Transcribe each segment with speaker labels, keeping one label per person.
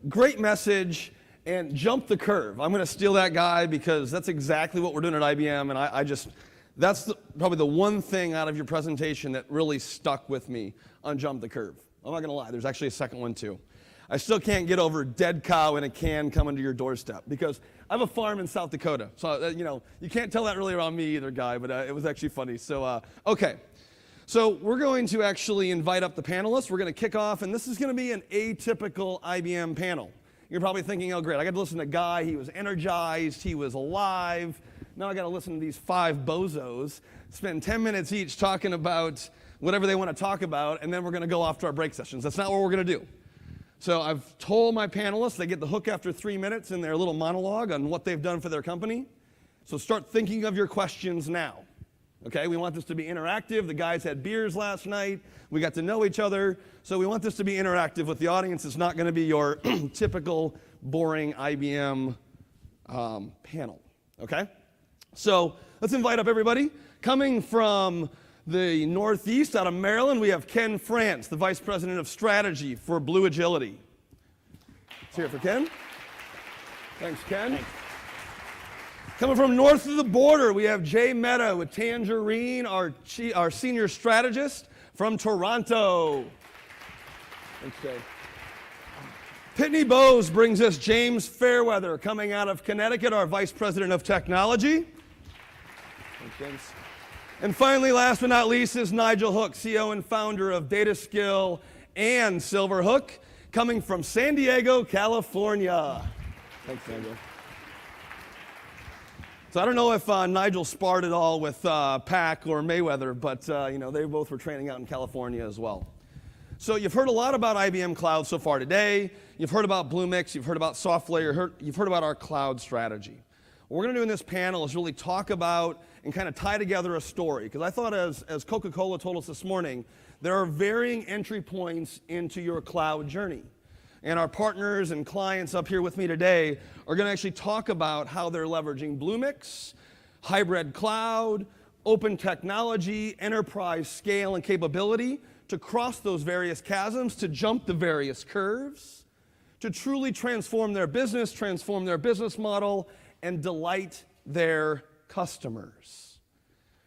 Speaker 1: Great message and jump the curve. I'm going to steal that guy because that's exactly what we're doing at IBM, and that's probably the one thing out of your presentation that really stuck with me on jump the curve. I'm not going to lie, there's actually a second one too. I still can't get over dead cow in a can coming to your doorstep because I have a farm in South Dakota. So, you can't tell that really around me either, guy, but it was actually funny. So, okay. So we're going to actually invite up the panelists. We're going to kick off, and this is going to be an atypical IBM panel. You're probably thinking, oh, great, I got to listen to Guy. He was energized. He was alive. Now I got to listen to these five bozos, spend 10 minutes each talking about whatever they want to talk about, and then we're going to go off to our break sessions. That's not what we're going to do. So I've told my panelists they get the hook after 3 minutes in their little monologue on what they've done for their company. So start thinking of your questions now. Okay, we want this to be interactive. The guys had beers last night. We got to know each other. So we want this to be interactive with the audience. It's not going to be your typical boring IBM panel. Okay? So let's invite up everybody. Coming from the Northeast out of Maryland, we have Ken France, the Vice President of Strategy for Blue Agility. Let's hear it for Ken. Thanks, Ken. Thanks. Coming from north of the border, we have Jay Mehta with Tangerine, our senior strategist from Toronto. Thanks, Jay. Pitney Bowes brings us James Fairweather, coming out of Connecticut, our Vice President of Technology. Thanks, James. And finally, last but not least, is Nigel Hook, CEO and founder of DataSkill and Silverhook, coming from San Diego, California. Thanks, Nigel. So I don't know if Nigel sparred at all with Pac or Mayweather, but they both were training out in California as well. So you've heard a lot about IBM Cloud so far today. You've heard about Bluemix. You've heard about SoftLayer. You've heard about our cloud strategy. What we're going to do in this panel is really talk about and kind of tie together a story. Because I thought as Coca-Cola told us this morning, there are varying entry points into your cloud journey. And our partners and clients up here with me today are going to actually talk about how they're leveraging Bluemix, hybrid cloud, open technology, enterprise scale and capability to cross those various chasms, to jump the various curves, to truly transform their business model, and delight their customers.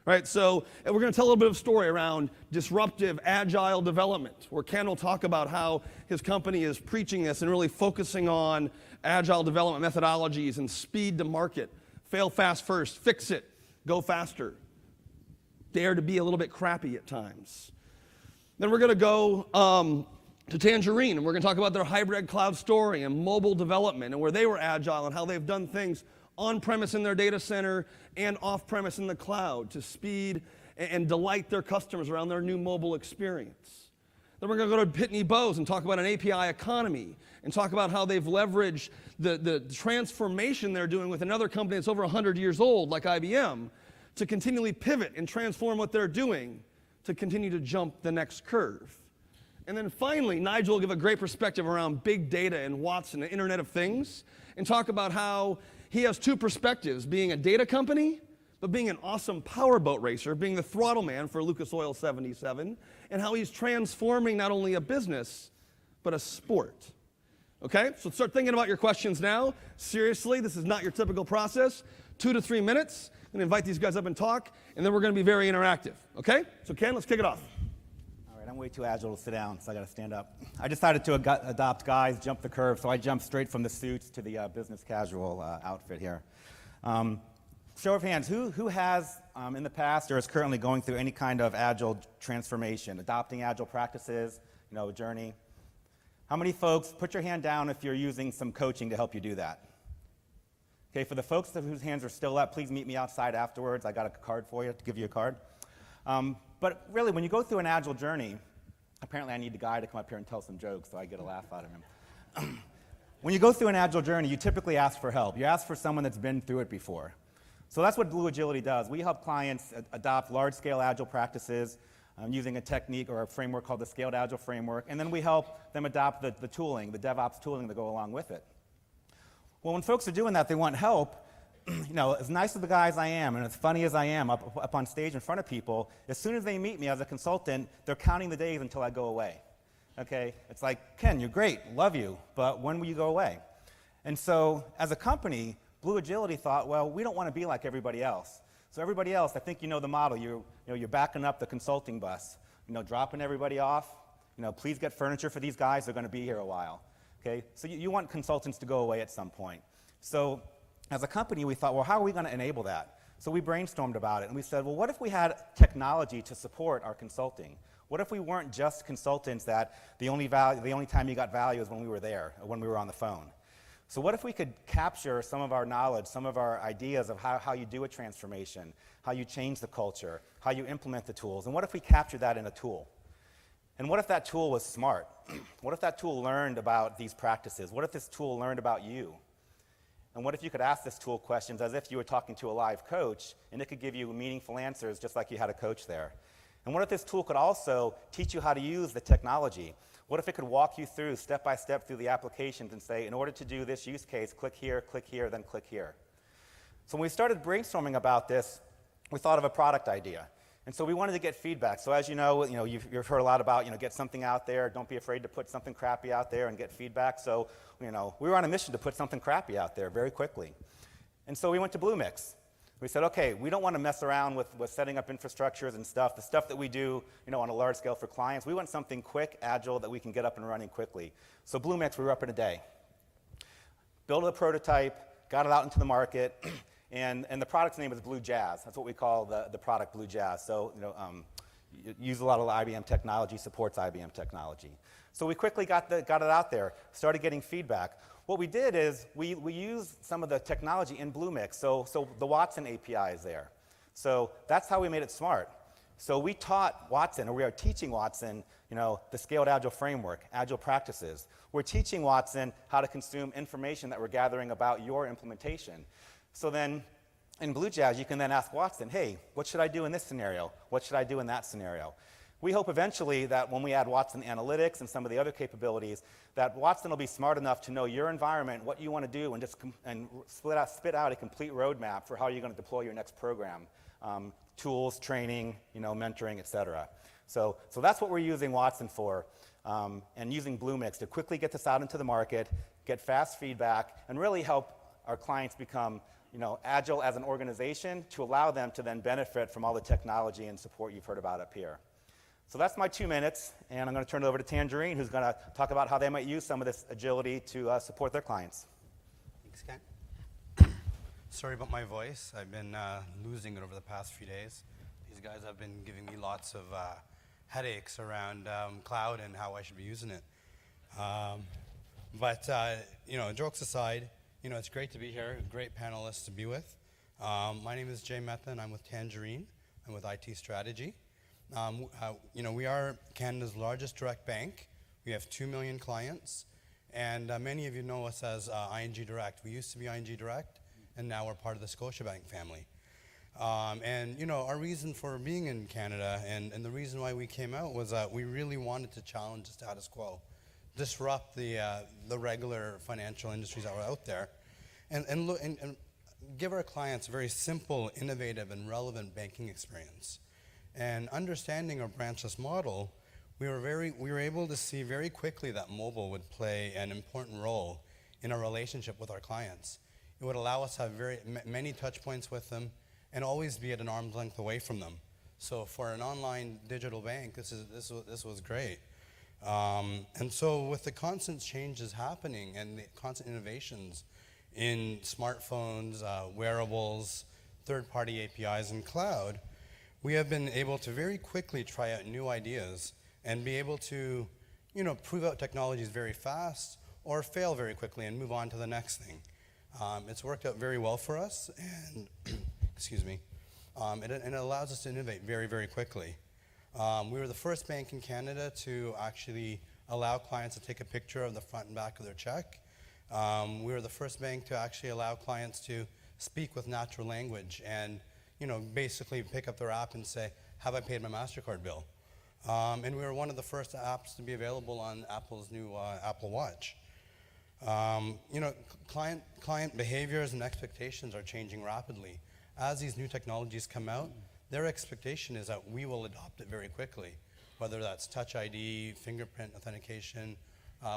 Speaker 1: Right, so we're going to tell a little bit of story around disruptive, agile development, where Ken will talk about how his company is preaching this and really focusing on agile development methodologies and speed to market. Fail fast first, fix it, go faster. Dare to be a little bit crappy at times. Then we're going to go to Tangerine, and we're going to talk about their hybrid cloud story and mobile development and where they were agile and how they've done things on-premise in their data center and off-premise in the cloud to speed and delight their customers around their new mobile experience. Then we're going to go to Pitney Bowes and talk about an API economy and talk about how they've leveraged the transformation they're doing with another company that's over 100 years old, like IBM, to continually pivot and transform what they're doing to continue to jump the next curve. And then finally, Nigel will give a great perspective around big data and Watson, the Internet of Things, and talk about how he has two perspectives, being a data company, but being an awesome powerboat racer, being the throttle man for Lucas Oil 77, and how he's transforming not only a business, but a sport. Okay, so start thinking about your questions now. Seriously, this is not your typical process. 2 to 3 minutes. I'm going to invite these guys up and talk, and then we're going to be very interactive. Okay, so Ken, let's kick it off.
Speaker 2: All right, I'm way too agile to sit down, so I got to stand up. I decided to adopt Guy's jump the curve, so I jumped straight from the suits to the business casual outfit here. Show of hands, who has in the past or is currently going through any kind of agile transformation, adopting agile practices, journey? How many folks, put your hand down if you're using some coaching to help you do that. Okay, for the folks whose hands are still up, please meet me outside afterwards. I got a card for you, to give you a card. But really, when you go through an agile journey, apparently I need the guy to come up here and tell some jokes so I get a laugh out of him. When you go through an agile journey, you typically ask for help. You ask for someone that's been through it before. So that's what Blue Agility does. We help clients adopt large-scale agile practices using a technique or a framework called the Scaled Agile Framework, and then we help them adopt the tooling, the DevOps tooling that go along with it. Well, when folks are doing that, they want help. As nice as the guy as I am and as funny as I am up on stage in front of people, as soon as they meet me as a consultant, they're counting the days until I go away. Okay, it's like, Ken, you're great, love you, but when will you go away? And so as a company, Blue Agility thought, well, we don't want to be like everybody else. So everybody else, I think you know the model. You're backing up the consulting bus, dropping everybody off. Please get furniture for these guys. They're going to be here a while. Okay, so you want consultants to go away at some point. So as a company, we thought, well, how are we going to enable that? So we brainstormed about it, and we said, well, what if we had technology to support our consulting? What if we weren't just consultants that the only time you got value is when we were there, or when we were on the phone? So what if we could capture some of our knowledge, some of our ideas of how you do a transformation, how you change the culture, how you implement the tools, and what if we captured that in a tool? And what if that tool was smart? What if that tool learned about these practices? What if this tool learned about you? And what if you could ask this tool questions as if you were talking to a live coach, and it could give you meaningful answers just like you had a coach there? And what if this tool could also teach you how to use the technology? What if it could walk you through, step by step, through the applications and say, in order to do this use case, click here, then click here? So when we started brainstorming about this, we thought of a product idea. And so we wanted to get feedback. So as you know, you've heard a lot about, get something out there. Don't be afraid to put something crappy out there and get feedback. So, we were on a mission to put something crappy out there very quickly. And so we went to Bluemix. We said, okay, we don't want to mess around with setting up infrastructures and stuff, the stuff that we do, on a large scale for clients. We want something quick, agile, that we can get up and running quickly. So Bluemix, we were up in a day. Built a prototype, got it out into the market, and the product's name is Blue Jazz. That's what we call the product, Blue Jazz. So, use a lot of IBM technology, supports IBM technology. So we quickly got it out there, started getting feedback. What we did is we used some of the technology in Bluemix, so the Watson API is there. So that's how we made it smart. So we taught Watson, or we are teaching Watson, the scaled agile framework, agile practices. We're teaching Watson how to consume information that we're gathering about your implementation. So then in Blue Jazz, you can then ask Watson, hey, what should I do in this scenario? What should I do in that scenario? We hope eventually that when we add Watson Analytics and some of the other capabilities, that Watson will be smart enough to know your environment, what you want to do, and spit out a complete roadmap for how you're going to deploy your next program. Tools, training, mentoring, et cetera. So that's what we're using Watson for, and using Bluemix to quickly get this out into the market, get fast feedback, and really help our clients become agile as an organization to allow them to then benefit from all the technology and support you've heard about up here. So that's my 2 minutes, and I'm going to turn it over to Tangerine, who's going to talk about how they might use some of this agility to support their clients.
Speaker 3: Thanks, Ken. Sorry about my voice. I've been losing it over the past few days. These guys have been giving me lots of headaches around cloud and how I should be using it. But jokes aside, it's great to be here, great panelists to be with. My name is Jay Mehta, and I'm with Tangerine. I'm with IT Strategy. We are Canada's largest direct bank. We have 2 million clients, and many of you know us as ING Direct. We used to be ING Direct, and now we're part of the Scotiabank family. Our reason for being in Canada and the reason why we came out was that we really wanted to challenge the status quo, disrupt the regular financial industries that were out there, and give our clients a very simple, innovative, and relevant banking experience. And understanding our branchless model, we were able to see very quickly that mobile would play an important role in our relationship with our clients. It would allow us to have many touch points with them and always be at an arm's length away from them. So for an online digital bank, this was great. And so with the constant changes happening and the constant innovations in smartphones, wearables, third-party APIs, and cloud, we have been able to very quickly try out new ideas and be able to, prove out technologies very fast or fail very quickly and move on to the next thing. It's worked out very well for us, and excuse me, and it allows us to innovate very, very quickly. We were the first bank in Canada to actually allow clients to take a picture of the front and back of their check. We were the first bank to actually allow clients to speak with natural language and basically pick up their app and say, have I paid my MasterCard bill? And we were one of the first apps to be available on Apple's new Apple Watch. Client behaviors and expectations are changing rapidly. As these new technologies come out, their expectation is that we will adopt it very quickly. whether that's Touch ID, fingerprint authentication,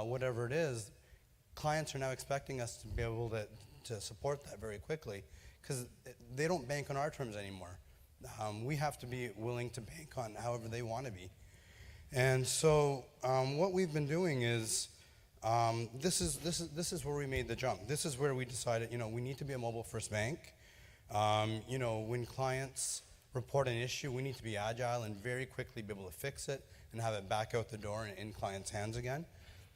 Speaker 3: whatever it is, clients are now expecting us to be able to support that very quickly because they don't bank on our terms anymore. We have to be willing to bank on however they want to be. And so what we've been doing is, this is where we made the jump. This is where we decided, we need to be a mobile-first bank. When clients report an issue, we need to be agile and very quickly be able to fix it and have it back out the door and in clients' hands again.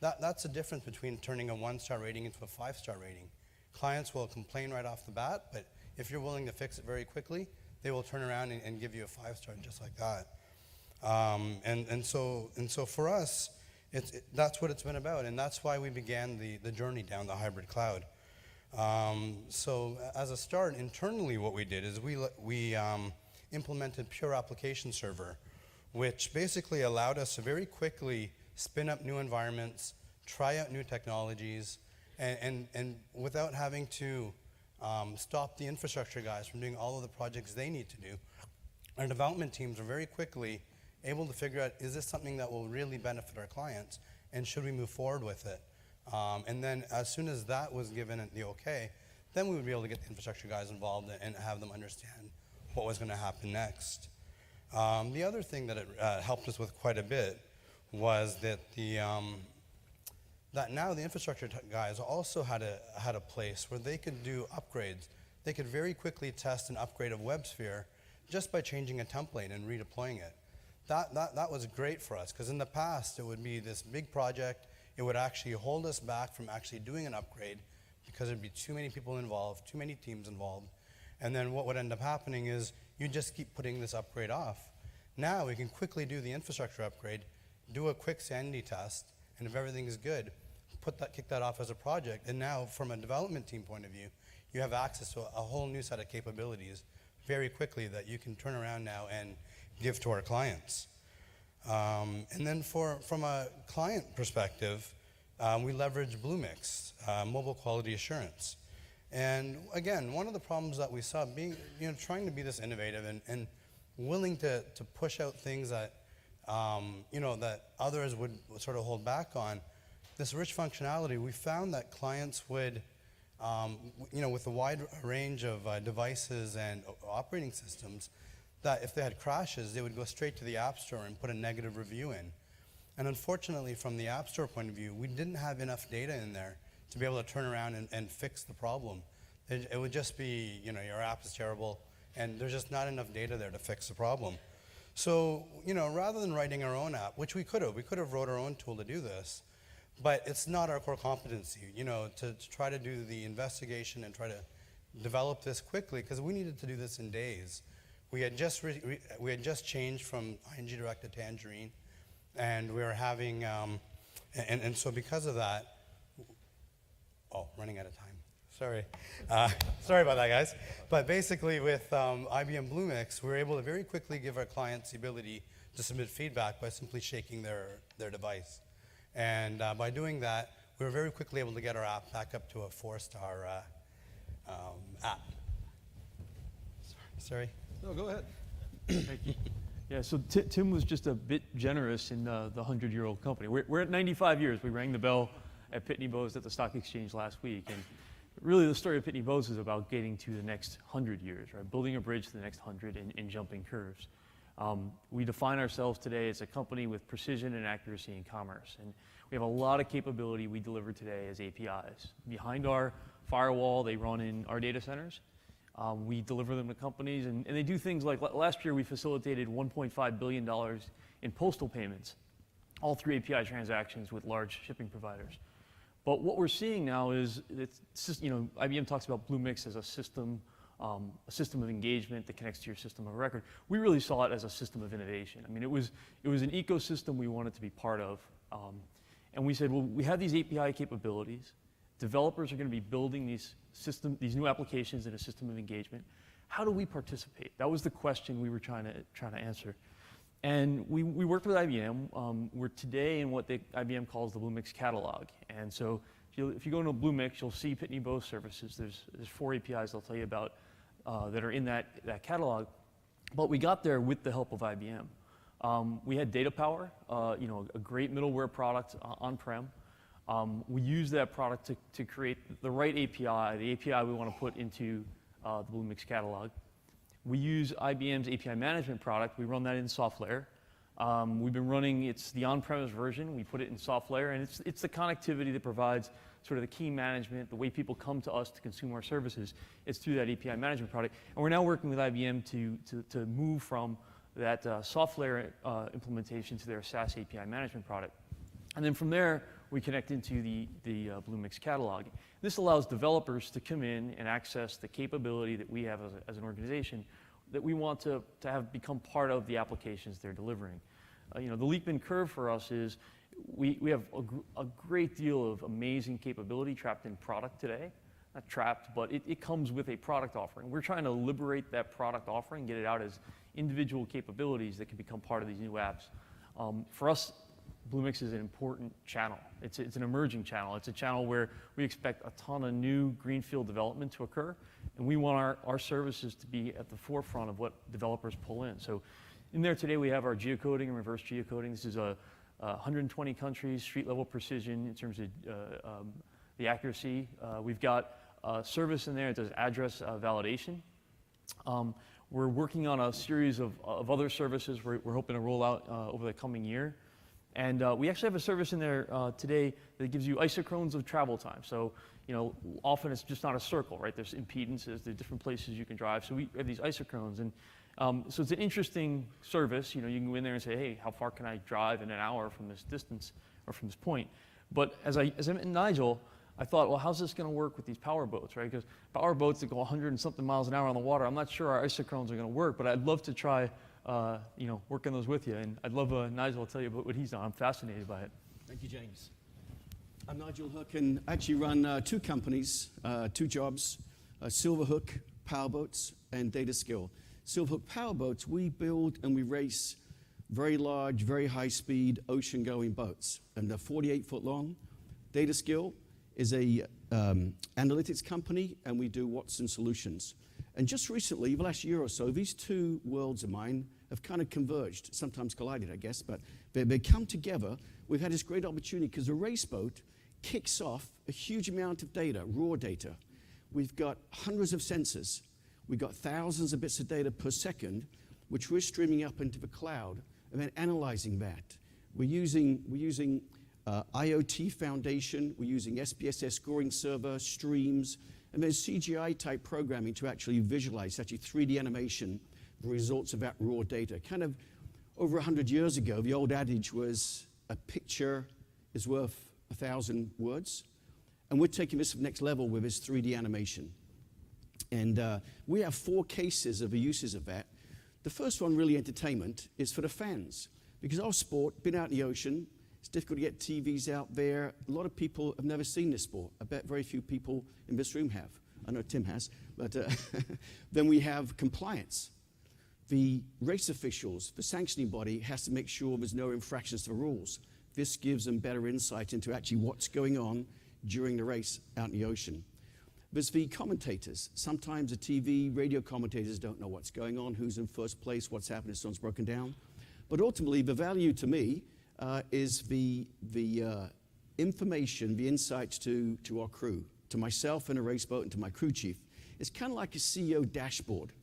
Speaker 3: That's the difference between turning a 1-star rating into a 5-star rating. Clients will complain right off the bat, but if you're willing to fix it very quickly, they will turn around and give you a 5-star just like that. And so for us, that's what it's been about, and that's why we began the journey down the hybrid cloud. So as a start, internally what we did is we implemented Pure Application Server, which basically allowed us to very quickly spin up new environments, try out new technologies, and without having to stop the infrastructure guys from doing all of the projects they need to do. Our development teams are very quickly able to figure out, is this something that will really benefit our clients, and should we move forward with it? And then as soon as that was given the okay, then we would be able to get the infrastructure guys involved and have them understand what was going to happen next. The other thing that it helped us with quite a bit was that that now the infrastructure guys also had a place where they could do upgrades. They could very quickly test an upgrade of WebSphere just by changing a template and redeploying it. That was great for us, because in the past it would be this big project. It would actually hold us back from actually doing an upgrade because there'd be too many people involved, too many teams involved. And then what would end up happening is you just keep putting this upgrade off. Now we can quickly do the infrastructure upgrade, do a quick sanity test, and if everything is good, kick that off as a project. And now from a development team point of view, you have access to a whole new set of capabilities very quickly that you can turn around now and give to our clients. And then from a client perspective, we leverage Bluemix, mobile quality assurance. And again, one of the problems that we saw being, trying to be this innovative and willing to push out things that, that others would sort of hold back on, this rich functionality, we found that clients would, with a wide range of devices and operating systems, that if they had crashes, they would go straight to the App Store and put a negative review in. And unfortunately, from the App Store point of view, we didn't have enough data in there to be able to turn around and fix the problem. It would just be, your app is terrible, and there's just not enough data there to fix the problem. So, rather than writing our own app, which we could have wrote our own tool to do this, but it's not our core competency, to try to do the investigation and try to develop this quickly, because we needed to do this in days. We had just changed from ING Direct to Tangerine, and we were having, and so because of that, running out of time. Sorry. Sorry about that, guys. But basically with IBM Bluemix, we were able to very quickly give our clients the ability to submit feedback by simply shaking their device. And by doing that, we were very quickly able to get our app back up to a 4-star app. Sorry.
Speaker 1: No, go ahead.
Speaker 4: Thank you. Yeah, so Tim was just a bit generous in the 100-year-old company. We're at 95 years. We rang the bell at Pitney Bowes at the stock exchange last week. And really the story of Pitney Bowes is about getting to the next 100 years, right? Building a bridge to the next 100 and jumping curves. We define ourselves today as a company with precision and accuracy in commerce. And we have a lot of capability we deliver today as APIs. Behind our firewall, they run in our data centers. We deliver them to companies, and they do things like last year we facilitated $1.5 billion in postal payments, all through API transactions with large shipping providers. But what we're seeing now is, IBM talks about Bluemix as a system of engagement that connects to your system of record. We really saw it as a system of innovation. I mean, it was an ecosystem we wanted to be part of, and we said, well, we have these API capabilities. Developers are going to be building these new applications in a system of engagement. How do we participate? That was the question we were trying to answer. And we worked with IBM. We're today in what IBM calls the Bluemix catalog. And so if you go into Bluemix, you'll see Pitney Bowes services. There's 4 APIs I'll tell you about that are in that catalog. But we got there with the help of IBM. We had Data Power, a great middleware product on-prem. We use that product to create the right API, the API we want to put into the Bluemix catalog. We use IBM's API management product. We run that in SoftLayer. We've been running, it's the on-premise version. We put it in SoftLayer, and it's the connectivity that provides sort of the key management, the way people come to us to consume our services. It's through that API management product. And we're now working with IBM to move from that SoftLayer implementation to their SaaS API management product. And then from there, we connect into the Bluemix catalog. This allows developers to come in and access the capability that we have as an organization that we want to have become part of the applications they're delivering. The Leakman curve for us is we have a great deal of amazing capability trapped in product today. Not trapped, but it comes with a product offering. We're trying to liberate that product offering, get it out as individual capabilities that can become part of these new apps. For us, Bluemix is an important channel. It's an emerging channel. It's a channel where we expect a ton of new greenfield development to occur, and we want our services to be at the forefront of what developers pull in. So in there today, we have our geocoding and reverse geocoding. This is 120 countries, street-level precision in terms of the accuracy. We've got a service in there that does address validation. We're working on a series of other services we're hoping to roll out over the coming year. And we actually have a service in there today that gives you isochrones of travel time. So, often it's just not a circle, right? There's impedances, there's different places you can drive. So we have these isochrones. And so it's an interesting service. You can go in there and say, hey, how far can I drive in an hour from this distance or from this point? But as I met Nigel, I thought, well, how's this going to work with these power boats, right? Because power boats that go 100 and something miles an hour on the water, I'm not sure our isochrones are going to work, but I'd love to try working those with you. And I'd love Nigel to tell you about what he's done. I'm fascinated by it.
Speaker 5: Thank you, James. I'm Nigel Hook, and I actually run two companies, two jobs, Silverhook Powerboats and Dataskill. Silverhook Powerboats, we build and we race very large, very high-speed, ocean-going boats, and they're 48-foot long. Dataskill is a analytics company, and we do Watson Solutions. And just recently, the last year or so, these two worlds of mine have kind of converged, sometimes collided, I guess, but they come together. We've had this great opportunity because the race boat kicks off a huge amount of data, raw data. We've got hundreds of sensors. We've got thousands of bits of data per second, which we're streaming up into the cloud and then analyzing that. We're using IoT foundation. We're using SPSS scoring server, streams, and then CGI-type programming to actually visualize, actually 3D animation, the results of that raw data. Kind of over 100 years ago, the old adage was a picture is worth 1,000 words. And we're taking this to the next level with this 3D animation. And we have 4 cases of the uses of that. The first one, really entertainment, is for the fans. Because our sport, been out in the ocean, it's difficult to get TVs out there. A lot of people have never seen this sport. I bet very few people in this room have. I know Tim has. But then we have compliance. The race officials, the sanctioning body, has to make sure there's no infractions to the rules. This gives them better insight into actually what's going on during the race out in the ocean. There's the commentators. Sometimes the TV, radio commentators don't know what's going on, who's in first place, what's happening if someone's broken down. But ultimately, the value to me is the information, the insights to our crew, to myself in a race boat and to my crew chief. It's kind of like a CEO dashboard.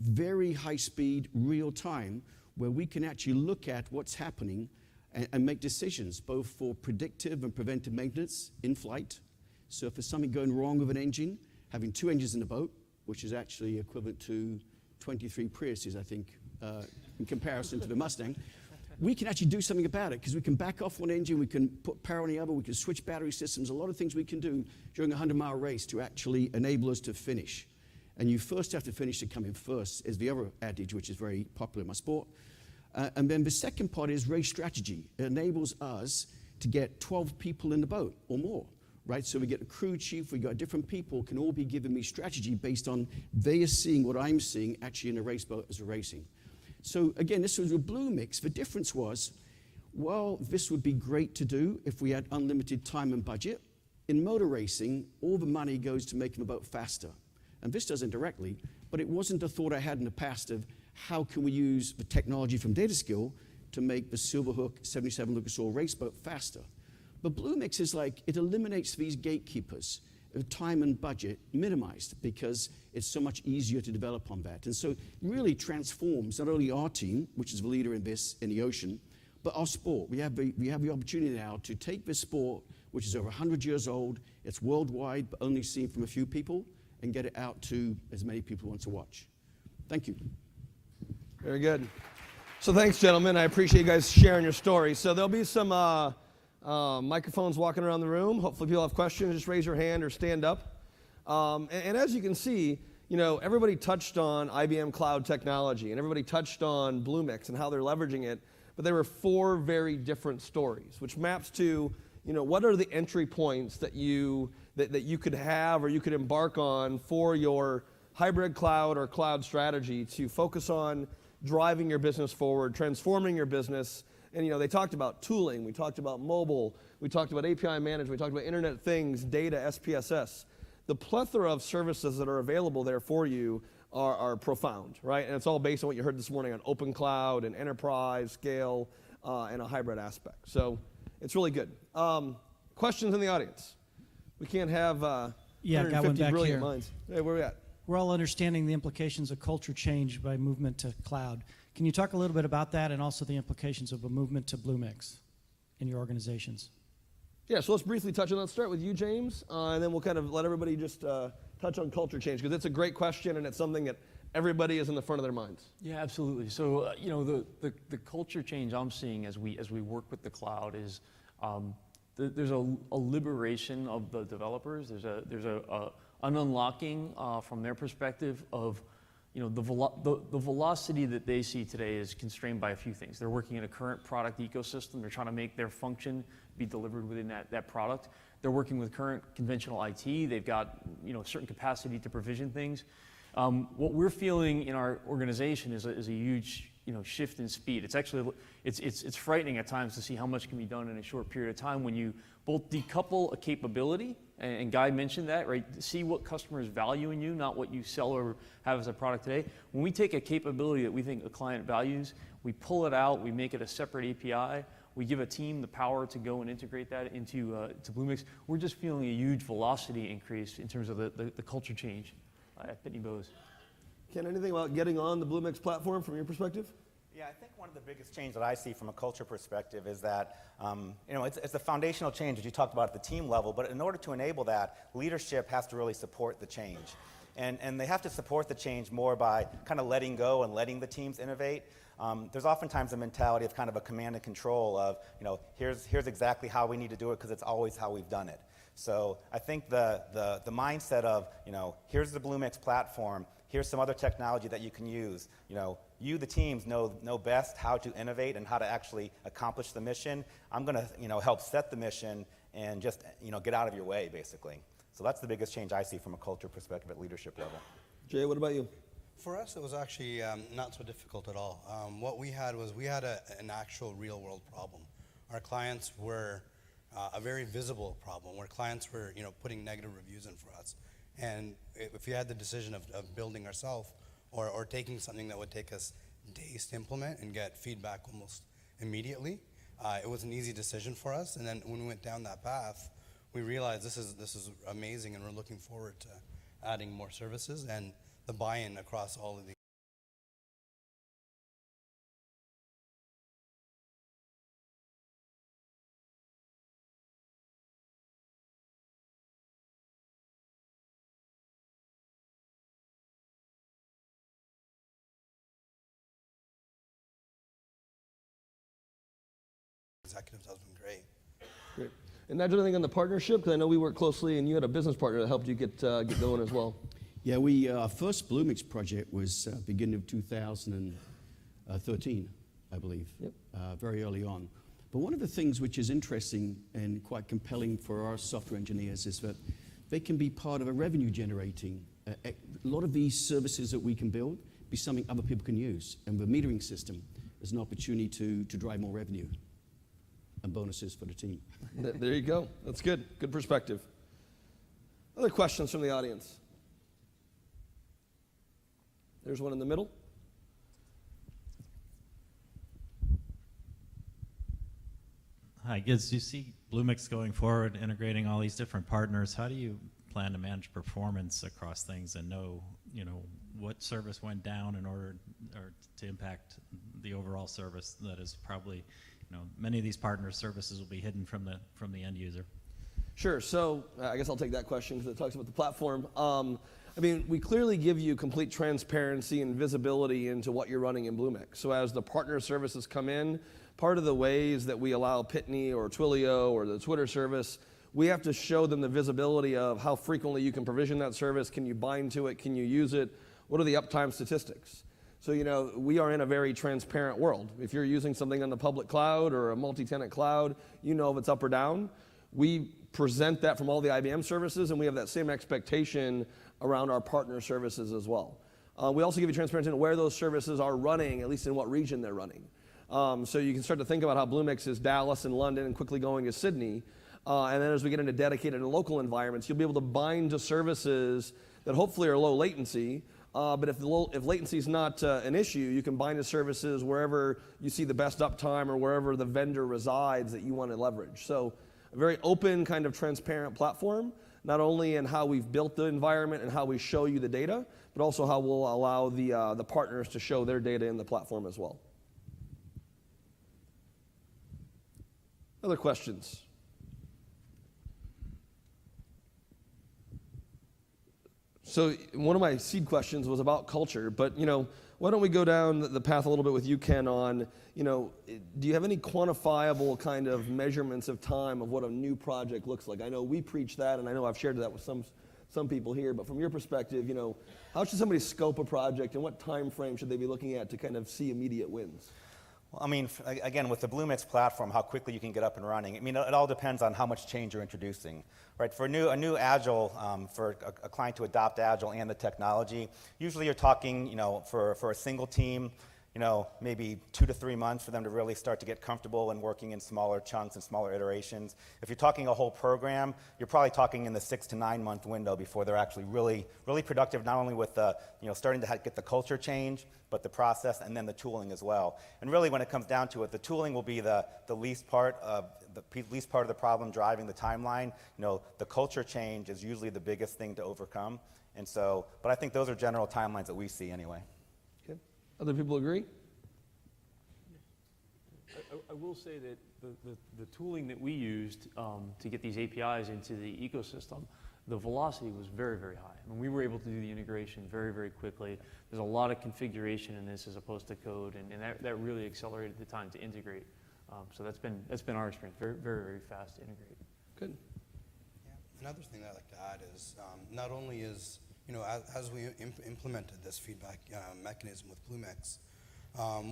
Speaker 5: Very high speed, real time, where we can actually look at what's happening and make decisions, both for predictive and preventive maintenance in flight. So if there's something going wrong with an engine, having 2 engines in the boat, which is actually equivalent to 23 Priuses, I think, in comparison to the Mustang, we can actually do something about it because we can back off one engine, we can put power on the other, we can switch battery systems, a lot of things we can do during a 100-mile race to actually enable us to finish. And you first have to finish to come in first, is the other adage, which is very popular in my sport. And then the second part is race strategy. It enables us to get 12 people in the boat or more, right? So we get a crew chief, we got different people can all be giving me strategy based on they are seeing what I'm seeing actually in a race boat as we're racing. So again, this was a Bluemix. The difference was, well, this would be great to do if we had unlimited time and budget. In motor racing, all the money goes to making the boat faster. And this does indirectly, but it wasn't a thought I had in the past of how can we use the technology from Dataskill to make the Silverhook 77 Lucas Oil race boat faster. But BlueMix is like, it eliminates these gatekeepers. Time and budget minimized because it's so much easier to develop on that. And so it really transforms not only our team, which is the leader in this in the ocean, but our sport. We have the opportunity now to take this sport, which is over 100 years old, it's worldwide, but only seen from a few people, and get it out to as many people who want to watch. Thank you.
Speaker 1: Very good. So thanks, gentlemen. I appreciate you guys sharing your story. So there'll be some microphones walking around the room. Hopefully people have questions. Just raise your hand or stand up. And as you can see, you know, everybody touched on IBM cloud technology and everybody touched on BlueMix and how they're leveraging it. But there were 4 very different stories, which maps to, you know, what are the entry points that you could have or you could embark on for your hybrid cloud or cloud strategy to focus on driving your business forward, transforming your business. And you know, they talked about tooling, we talked about mobile, we talked about API management, we talked about Internet of Things, data, SPSS. The plethora of services that are available there for you are profound, right? And it's all based on what you heard this morning on open cloud and enterprise, scale, and a hybrid aspect. So it's really good. Questions in the audience? We can't have
Speaker 6: got one
Speaker 1: 150
Speaker 6: back
Speaker 1: brilliant
Speaker 6: here.
Speaker 1: minds. Hey, where are we at?
Speaker 6: We're all understanding the implications of culture change by movement to cloud. Can you talk a little bit about that and also the implications of a movement to BlueMix in your organizations?
Speaker 1: Yeah, so let's briefly touch on that. Let's start with you, James, and then we'll kind of let everybody just touch on culture change, because it's a great question and it's something that everybody is in the front of their minds.
Speaker 4: Yeah, absolutely. So you know, the culture change I'm seeing as we work with the cloud is there's a liberation of the developers. There's an unlocking from their perspective of, you know, the velocity that they see today is constrained by a few things. They're working in a current product ecosystem. They're trying to make their function be delivered within that product. They're working with current conventional IT. They've got, you know, certain capacity to provision things. What we're feeling in our organization is a huge, you know, shift in speed. It's actually it's frightening at times to see how much can be done in a short period of time when you both decouple a capability, and Guy mentioned that, right? See what customers value in you, not what you sell or have as a product today. When we take a capability that we think a client values, we pull it out, we make it a separate API, we give a team the power to go and integrate that into to BlueMix. We're just feeling a huge velocity increase in terms of the culture change at Pitney Bowes.
Speaker 1: Ken, anything about getting on the BlueMix platform from your perspective?
Speaker 2: Yeah, I think one of the biggest change that I see from a culture perspective is that, you know, it's a foundational change that you talked about at the team level, but in order to enable that, leadership has to really support the change. And they have to support the change more by kind of letting go and letting the teams innovate. There's oftentimes a mentality of kind of a command and control of, you know, here's exactly how we need to do it because it's always how we've done it. So I think the mindset of, you know, here's the BlueMix platform, here's some other technology that you can use. You know, you, the teams, know best how to innovate and how to actually accomplish the mission. I'm going to, you know, help set the mission and just, you know, get out of your way, basically. So that's the biggest change I see from a culture perspective at leadership level.
Speaker 1: Jay, what about you?
Speaker 3: For us, it was actually not so difficult at all. What we had was an actual real-world problem. Our clients were a very visible problem, where clients were, you know, putting negative reviews in for us. And if we had the decision of building ourselves or taking something that would take us days to implement and get feedback almost immediately, it was an easy decision for us. And then when we went down that path, we realized this is amazing, and we're looking forward to adding more services and the buy-in across all of the executives has been great.
Speaker 1: Great. And Nigel, anything on the partnership? Because I know we work closely, and you had a business partner that helped you get going as well.
Speaker 5: Yeah, our first BlueMix project was beginning of 2013, I believe,
Speaker 1: Yep.
Speaker 5: Very early on. But one of the things which is interesting and quite compelling for our software engineers is that they can be part of a revenue generating. A lot of these services that we can build be something other people can use. And the metering system is an opportunity to drive more revenue and bonuses for the team.
Speaker 1: There you go. That's good. Good perspective. Other questions from the audience? There's one in the middle.
Speaker 7: Hi, as you see Bluemix going forward, integrating all these different partners, how do you plan to manage performance across things and know, what service went down in order or to impact the overall service that is probably, many of these partner services will be hidden from the end user?
Speaker 1: Sure. So I guess I'll take that question because it talks about the platform. We clearly give you complete transparency and visibility into what you're running in Bluemix. So as the partner services come in, part of the ways that we allow Pitney or Twilio or the Twitter service, we have to show them the visibility of how frequently you can provision that service. Can you bind to it? Can you use it? What are the uptime statistics? So, we are in a very transparent world. If you're using something on the public cloud or a multi-tenant cloud, you know if it's up or down. We present that from all the IBM services, and we have that same expectation around our partner services as well. We also give you transparency into where those services are running, at least in what region they're running. So you can start to think about how Bluemix is Dallas and London and quickly going to Sydney. And then as we get into dedicated and local environments, you'll be able to bind to services that hopefully are low latency. But if latency is not an issue, you can bind to services wherever you see the best uptime or wherever the vendor resides that you want to leverage. So a very open, kind of transparent platform, not only in how we've built the environment and how we show you the data, but also how we'll allow the partners to show their data in the platform as well. Other questions? So one of my seed questions was about culture, but why don't we go down the path a little bit with you, Ken, on, do you have any quantifiable kind of measurements of time of what a new project looks like? I know we preach that, and I know I've shared that with some people here, but from your perspective, how should somebody scope a project, and what time frame should they be looking at to kind of see immediate wins?
Speaker 2: Well, again, with the Bluemix platform, how quickly you can get up and running, it all depends on how much change you're introducing, right? For a new Agile, for a client to adopt Agile and the technology, usually you're talking, for a single team, maybe 2 to 3 months for them to really start to get comfortable and working in smaller chunks and smaller iterations. If you're talking a whole program, you're probably talking in the 6 to 9 month window before they're actually really productive, not only with starting to get the culture change, but the process and then the tooling as well. And really, when it comes down to it, the tooling will be the least part of the problem driving the timeline. The culture change is usually the biggest thing to overcome. And so, but I think those are general timelines that we see anyway.
Speaker 1: Okay. Other people agree?
Speaker 4: I will say that the tooling that we used to get these APIs into the ecosystem, the velocity was very, very high. We were able to do the integration very, very quickly. There's a lot of configuration in this as opposed to code, and that really accelerated the time to integrate. So that's been our experience, very, very, very fast to integrate.
Speaker 1: Good.
Speaker 3: Yeah. Another thing that I'd like to add is not only is, as we implemented this feedback mechanism with Bluemix,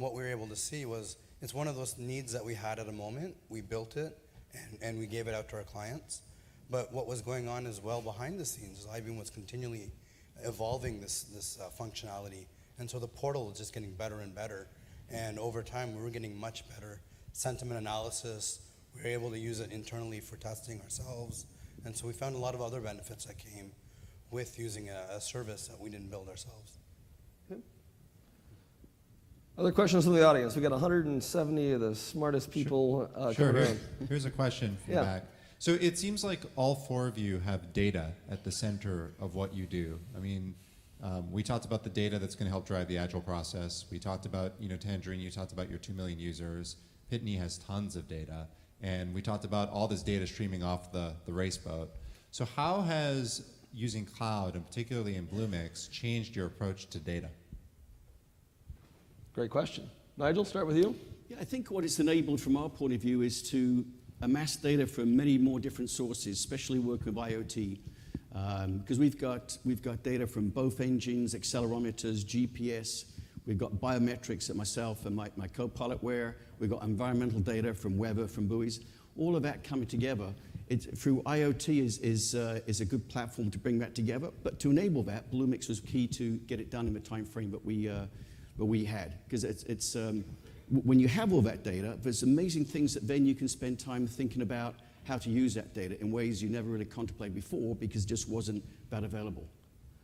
Speaker 3: what we were able to see was it's one of those needs that we had at a moment. We built it, and we gave it out to our clients. But what was going on as well behind the scenes is IBM was continually evolving this functionality. And so the portal was just getting better and better. And over time, we were getting much better sentiment analysis. We were able to use it internally for testing ourselves. And so we found a lot of other benefits that came with using a service that we didn't build ourselves.
Speaker 1: Good. Other questions from the audience? We got 170 of the smartest people
Speaker 8: Sure.
Speaker 1: coming around.
Speaker 8: Here's a question from the back. So it seems like all 4 of you have data at the center of what you do. We talked about the data that's going to help drive the Agile process. We talked about, Tangerine, you talked about your 2 million users. Pitney has tons of data. And we talked about all this data streaming off the race boat. So how has using cloud, and particularly in Bluemix, changed your approach to data?
Speaker 1: Great question. Nigel, start with you.
Speaker 5: Yeah, I think what it's enabled from our point of view is to amass data from many more different sources, especially working with IoT. Because we've got data from both engines, accelerometers, GPS. We've got biometrics that myself and my co-pilot wear. We've got environmental data from Weather, from buoys. All of that coming together. Through IoT is a good platform to bring that together. But to enable that, Bluemix was key to get it done in the time frame that we had. Because it's when you have all that data, there's amazing things that then you can spend time thinking about how to use that data in ways you never really contemplated before because it just wasn't that available.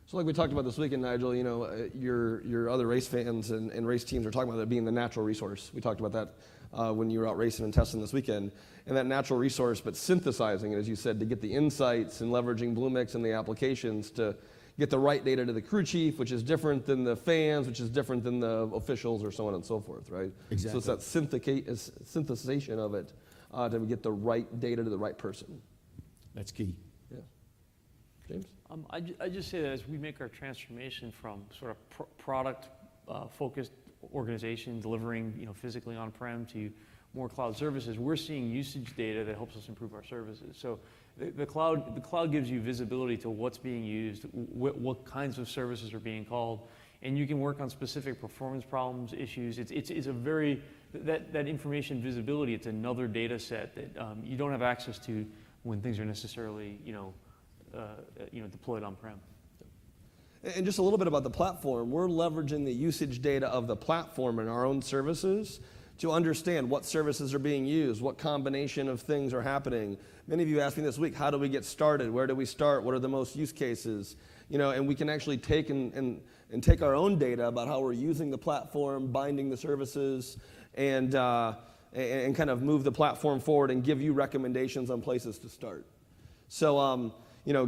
Speaker 1: So like we talked about this weekend, Nigel, you know, your other race fans and race teams are talking about it being the natural resource. We talked about that when you were out racing and testing this weekend. And that natural resource, but synthesizing it, as you said, to get the insights and leveraging Bluemix and the applications to get the right data to the crew chief, which is different than the fans, which is different than the officials, or so on and so forth, right?
Speaker 5: Exactly.
Speaker 1: So it's that synthesization of it to get the right data to the right person.
Speaker 5: That's key.
Speaker 1: Yeah. James?
Speaker 4: I just say that as we make our transformation from sort of product-focused organization delivering, you know, physically on-prem to more cloud services, we're seeing usage data that helps us improve our services. So the cloud gives you visibility to what's being used, what kinds of services are being called, and you can work on specific performance problems, issues. It's a very, that information visibility, it's another data set that you don't have access to when things are necessarily, deployed on-prem.
Speaker 1: And just a little bit about the platform. We're leveraging the usage data of the platform in our own services to understand what services are being used, what combination of things are happening. Many of you asked me this week, how do we get started? Where do we start? What are the most use cases? You know, and we can actually take and take our own data about how we're using the platform, binding the services, and kind of move the platform forward and give you recommendations on places to start. So,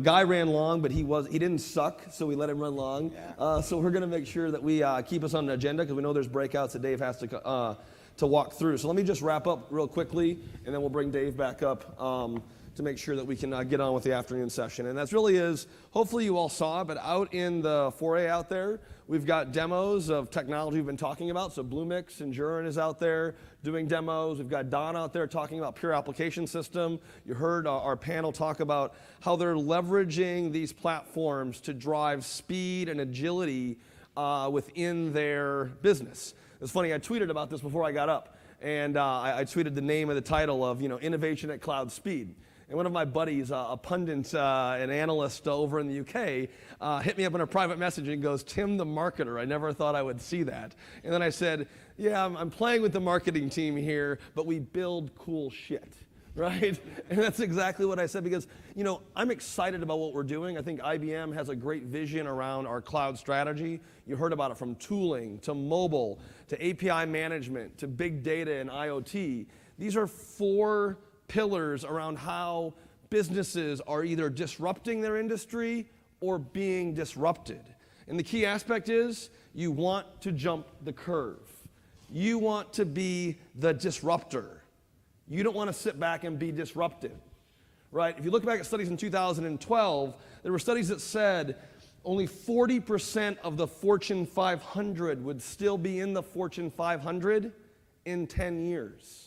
Speaker 1: Guy ran long, but he didn't suck, so we let him run long. Yeah. So we're going to make sure that we keep us on an agenda because we know there's breakouts that Dave has to walk through. So let me just wrap up real quickly, and then we'll bring Dave back up to make sure that we can get on with the afternoon session. And that really is, hopefully you all saw, but out in the foyer out there, we've got demos of technology we've been talking about. So Bluemix and Jurin is out there doing demos. We've got Don out there talking about Pure Application System. You heard our panel talk about how they're leveraging these platforms to drive speed and agility within their business. It's funny, I tweeted about this before I got up, and I tweeted the name of the title of, Innovation at Cloud Speed. And one of my buddies, a pundit, an analyst over in the UK, hit me up in a private message and goes, "Tim the marketer, I never thought I would see that." And then I said, "Yeah, I'm playing with the marketing team here, but we build cool shit." Right? And that's exactly what I said because, I'm excited about what we're doing. I think IBM has a great vision around our cloud strategy. You heard about it from tooling to mobile to API management to big data and IoT. These are 4 pillars around how businesses are either disrupting their industry or being disrupted. And the key aspect is you want to jump the curve. You want to be the disruptor. You don't want to sit back and be disrupted, right? If you look back at studies in 2012, there were studies that said only 40% of the Fortune 500 would still be in the Fortune 500 in 10 years.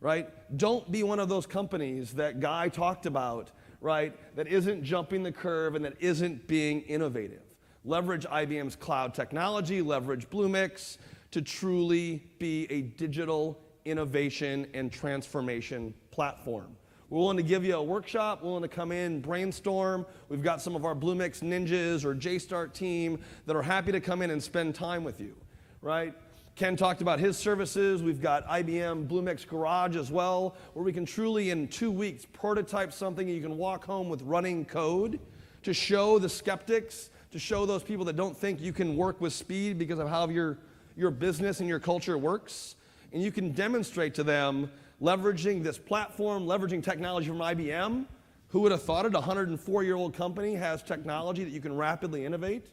Speaker 1: Right? Don't be one of those companies that Guy talked about, right, that isn't jumping the curve and that isn't being innovative. Leverage IBM's cloud technology, leverage Bluemix to truly be a digital innovation and transformation platform. We're willing to give you a workshop, willing to come in, brainstorm. We've got some of our Bluemix ninjas or JStart team that are happy to come in and spend time with you, right? Ken talked about his services. We've got IBM Bluemix Garage as well, where we can truly, in 2 weeks, prototype something and you can walk home with running code to show the skeptics, to show those people that don't think you can work with speed because of how your business and your culture works. And you can demonstrate to them, leveraging this platform, leveraging technology from IBM. Who would have thought it? A 104-year-old company has technology that you can rapidly innovate.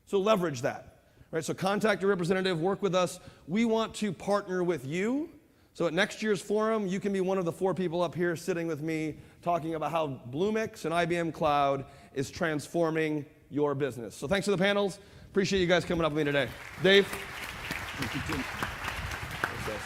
Speaker 1: So leverage that. Right, so contact your representative, work with us. We want to partner with you. So at next year's forum, you can be one of the 4 people up here sitting with me talking about how Bluemix and IBM Cloud is transforming your business. So thanks to the panels. Appreciate you guys coming up with me today. Dave?
Speaker 5: Thank you, Tim.
Speaker 1: Thanks, guys.